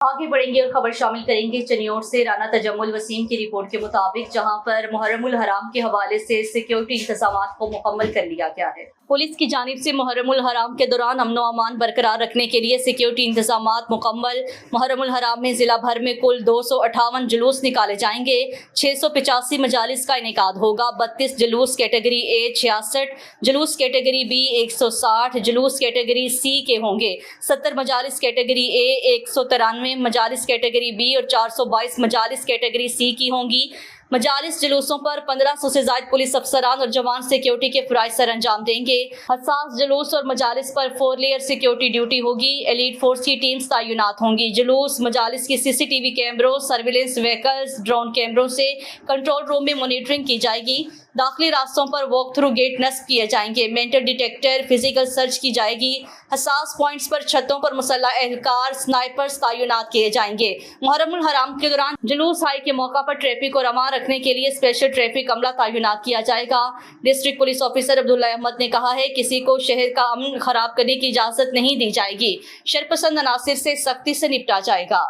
आगे बढ़ेंगे और खबर शामिल करेंगे चनियोट से। राना तजम्मुल वसीम की रिपोर्ट के मुताबिक जहां पर मुहर्रमुल हराम के हवाले से सिक्योरिटी इंतजामात को मुकम्मल कर लिया गया है। पुलिस की जानिब से मुहर्रमुल हराम के दौरान अमन व अमान बरकरार रखने के लिए सिक्योरिटी इंतजामात मुकम्मल। मुहर्रमुल हराम में जिला भर में कुल 258 जुलूस निकाले जाएंगे। 685 मजालिस का इनेकाद होगा। 32 जुलूस कैटेगरी ए, 66 जुलूस कैटेगरी बी, 160 जुलूस कैटेगरी सी के होंगे। 70 मजालिस कैटेगरी ए, 193 मजालिस कैटेगरी बी और 422 मजालिस कैटेगरी सी की होंगी। मजालिस जुलूसों पर 1500 से ज्यादा पुलिस अफसरान और जवान सिक्योरिटी के फराइज सर अंजाम देंगे। हसास जुलूस और मजालिस पर 4 लेयर सिक्योरिटी ड्यूटी होगी। एलीट फोर्स की टीम्स तैनात होंगी। जुलूस मजालिस की CCTV कैमरों, सर्विलेंस व्हीकल्स, ड्रोन कैमरों से कंट्रोल रूम में मॉनिटरिंग की जाएगी। दाखिली रास्तों पर वॉक थ्रू गेट नस्ब किए जाएंगे। मेंटल डिटेक्टर, फिजिकल सर्च की जाएगी। हसास पॉइंट्स पर छतों पर मुसल्लह एहलकार, स्नाइपर्स तैनात किए जाएंगे। मुहर्रमुल हराम के दौरान जुलूस हाई के मौका पर ट्रैफिक को रवा रखने के लिए स्पेशल ट्रैफिक अमला तैनात किया जाएगा। District police officer Abdullah Ahmad ने कहा है किसी को शहर का अमन खराब करने की इजाजत नहीं दी जाएगी। शरपसंद अनासिर से सख्ती से निपटा जाएगा।